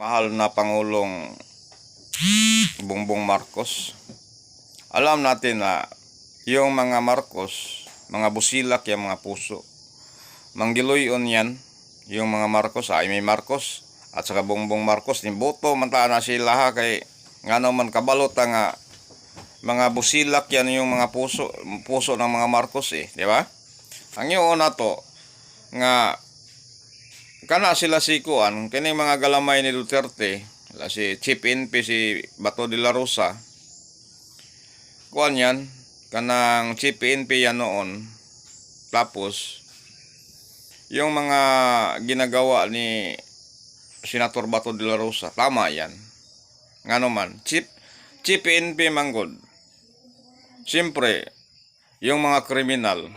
Mahal na Pangulong Bongbong Marcos. Alam natin na yung mga Marcos, mga busilak yung mga puso. Manggiloyon yan, yung mga Marcos, may Marcos, at saka Bongbong Marcos, nimboto, manta na sila ha, kay nga naman kabalot nga, mga busilak yan yung mga puso ng mga Marcos di ba? Ang yun na to, nga, kana sila si Kuan, kining mga galamay ni Duterte, si Chief NP, si Bato de la Rosa, Kuan yan, kanang Chief NP yan noon. Tapos, yung mga ginagawa ni Senator Bato de la Rosa, tama yan. Nga naman, Chief NP manggod. Siyempre, yung mga kriminal,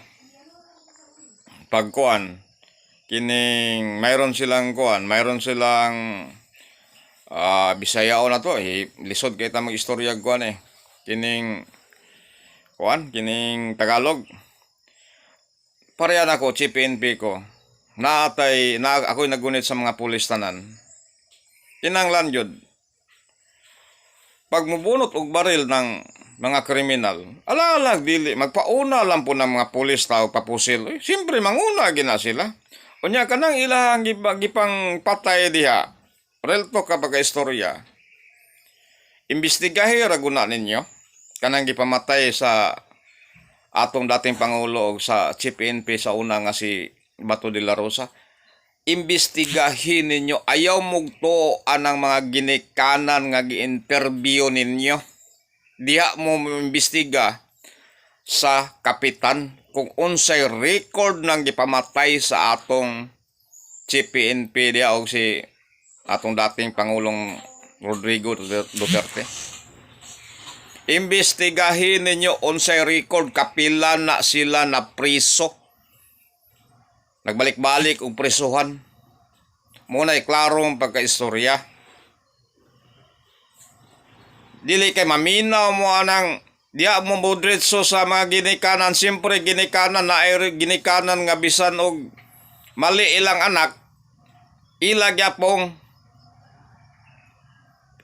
pagkuan, kining mayroon silang Bisayao na to lisod kay ta mag-istorya kuan kining Tagalog. Pareha na ko Chief NP ko ako'y nagunit sa mga pulis tanan. Kinanglan jud pag mubunot og baril ng mga kriminal, alalag dili magpauna lang po ng mga pulis tao papusil. Siyempre manguna gina sila. Unya kanang ilang gipang patay diha. Relto kapag istorya. Imbestigahe ra guna ninyo kanang gipamatay sa atong dating pangulo sa Chief NP sa una nga si Bato de la Rosa. Imbestigahin ninyo, ayaw mugto anang mga ginikanan nga gi-interview ninyo. Diha mo imbestiga sa kapitan kung unsay record nang gipamatay sa atong Chief PNP diha og si atong dating Pangulong Rodrigo Duterte. Imbestigahin ninyo unsay record, kapila na sila na priso. Nagbalik-balik og presuhan. Muna'y klarong pagkaistorya. Dili kay maminaw mo anang diya mo modretso sa mga ginikanan. Siyempre ginikanan na ay ginikanan nga bisan og mali ilang anak, ilagyapong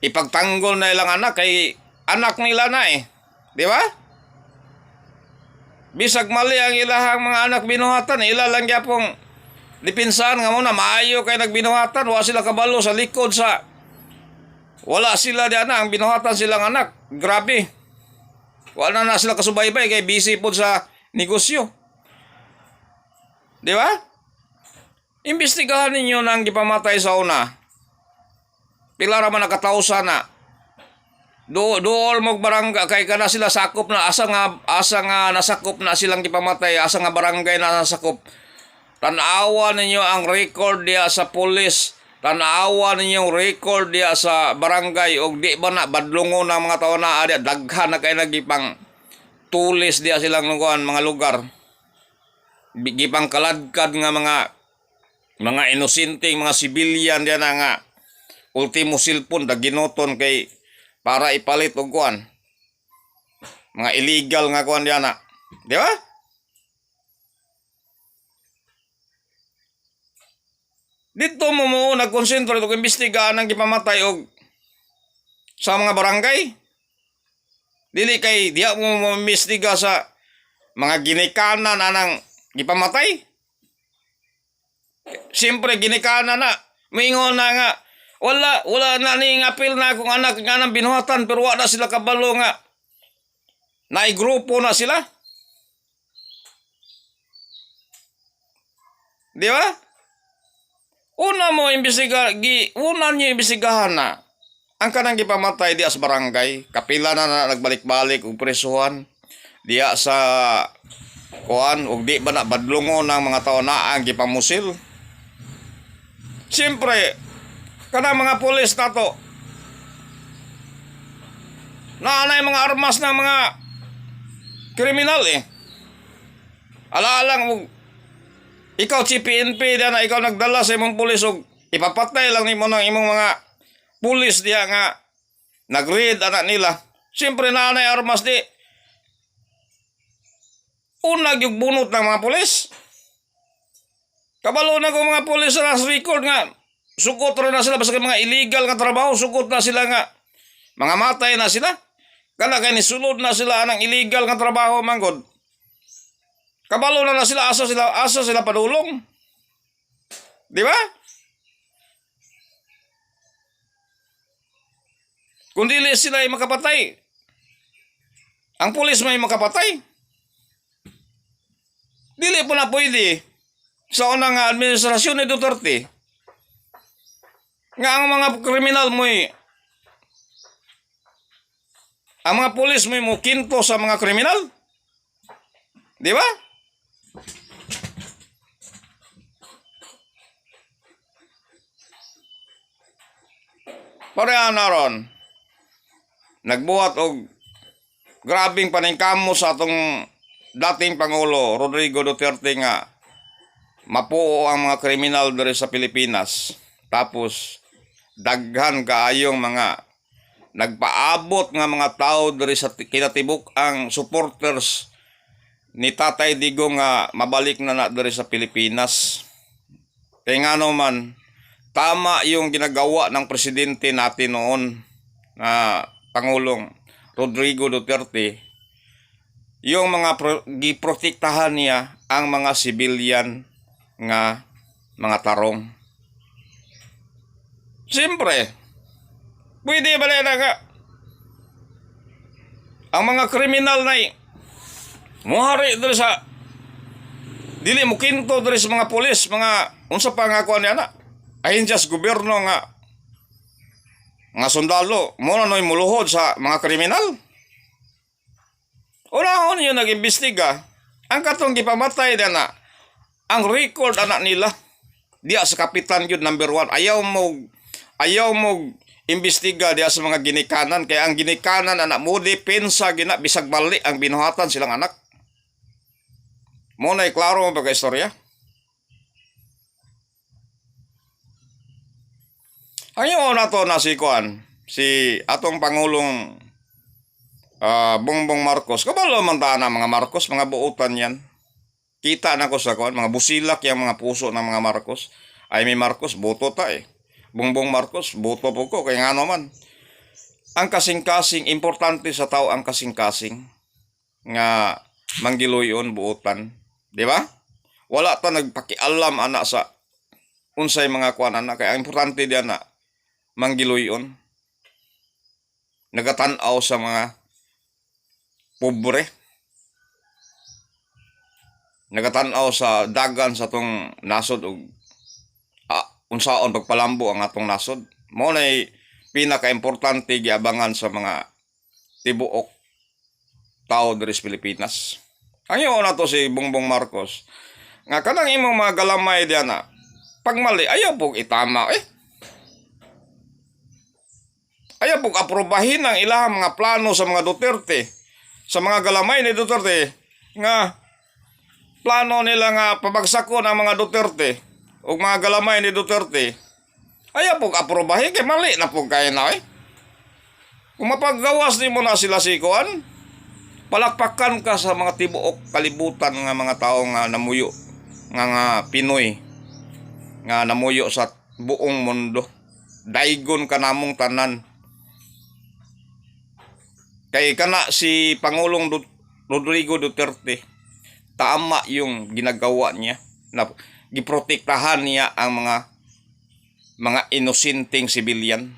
ipagtanggol na ilang anak kay anak nila na di ba? Bisag mali ang ilahang mga anak binuhatan, lang gyapong dipinsan nga muna maayo kay nagbinuhatan, wa sila kabalo sa likod sa wala sila diyan ang binuhatan silang anak. Grabe. Wala na sila kasubaybay kay busy po sa negosyo. Di ba? Imbestigahan ninyo nang gipamatay sa una. Pila ra man nakatausa na. Dool mo barangay kay kana sila sakop na asa nga nasakop na silang gipamatay, asa nga barangay na nasakop. Tanawa ninyo ang record diya sa pulis. Tanawa ninyo ang record diya sa barangay og di ba na badlungo ng mga tao na adya daghan na kay nagipang tulis diya silang nukuan mga lugar. Gipang kaladkad nga mga inosenteng mga sibilyan diya na nga ultimo cellphone da ginoton kay para ipalit og kuan. Mga illegal nga kuan diyan na. Di ba? Dito mo nagkonsentrate og imbestigahan ang gipamatay og sa mga barangay. Dili kay diya mo imbestiga sa mga ginikanan anang gipamatay. Siyempre ginikanan na. Mingon na nga wala na ning apil na akong anak nga nang binuhatan pero wala sila kabalo nga naigrupo na sila. Di ba? Una niyo imbestigahan na ang kanang gipamatay diya sa barangay, kapila na nagbalik-balik og presuhan diya sa kuan og di ba na badlungo ng mga tao na ang gipamusil. Siyempre kanang mga pulis na to naanay mga armas ng mga kriminal Alaalang mo ikaw si PNP diya na ikaw nagdala sa imong pulis og ipapatay lang nimo ng imong mga pulis diya nga nag-raid anak nila. Siyempre naanay armas di unag yung bunot ng mga pulis. Kabalo na ko mga pulis na record nga Sugot rin na sila basta mga illegal nga trabaho, sugot na sila nga mga matay na sila. Kana kay nisulod na sila anang illegal nga trabaho manggod. Kabalo na sila asa sila padulong. Di ba? Kung dili sila ay makapatay, ang pulis may makapatay. Dili po na pwede sa unang administrasyon ni Duterte nga ang mga kriminal ang mga pulis mo kinto sa mga kriminal. Di ba? Pareha na ron. Nagbuhat og grabing paningkamo sa atong dating Pangulo Rodrigo Duterte nga mapuo ang mga kriminal diri sa Pilipinas. Tapos daghan kaayong mga nagpaabot nga mga tao diri sa kinatibuk ang supporters ni Tatay Digong nga mabalik na diri sa Pilipinas. Kaya nga naman, tama yung ginagawa ng presidente natin noon na Pangulong Rodrigo Duterte, yung mga giprotektahan niya ang mga civilian nga mga tarong. Siyempre, pwede ba na nga ang mga kriminal na muhari diri sa dili mo kinto diri sa mga pulis, mga unsa pa nga kuan niya ahensyas gobyerno nga sundalo mo na noy muluhod sa mga kriminal. Unahon yun nag-imbestiga ang katong gipamatay na ang record anak nila diya sa kapitan yun number 1. Ayaw mo imbestiga diya sa mga ginikanan kaya ang ginikanan anak mo depensa gina bisag bali ang binuhatan silang anak. Mo na klaro mo pagka-istorya. Ayaw na to na si atong Pangulong Bongbong Marcos. Kabalo man ta na mga Marcos, mga buutan yan. Kita na ko sa mga busilak yung mga puso ng mga Marcos. Ay may Marcos, boto ta eh. Bongbong Marcos, boto po ko. Kaya nga naman, ang kasing-kasing, importante sa tao ang kasing-kasing nga manggiloyon buutan. Di ba? Wala ta nagpakialam anak sa unsay mga kuan anak. Kaya importante diyan na manggiloyon. Nagatanaw sa mga pobre. Nagatanaw sa dagan sa tong nasod ug unsaon pagpalambo ang atong nasod. Mao nay pinaka-importante giabangan sa mga tibuok tao diri sa Pilipinas. Ayaw na to si Bongbong Marcos nga kanang imong mga galamay diyan na pag mali ayaw pog itama ayaw pog aprobahin ang ilang mga plano sa mga Duterte, sa mga galamay ni Duterte nga plano nila nga pabagsakon ang mga Duterte o mga galamay ni Duterte. Ayaw pog aprobahin kay mali na pog kay na Kung mapaggawas ni mo na sila sikuan, palakpakan ka sa mga tibuok kalibutan nga mga tao nga namuyo nga Pinoy nga namuyo sa buong mundo. Daigon ka namong tanan. Kay kana si Pangulong Rodrigo Duterte, tama yung ginagawa niya na giprotektahan niya ang mga inosenteng civilian.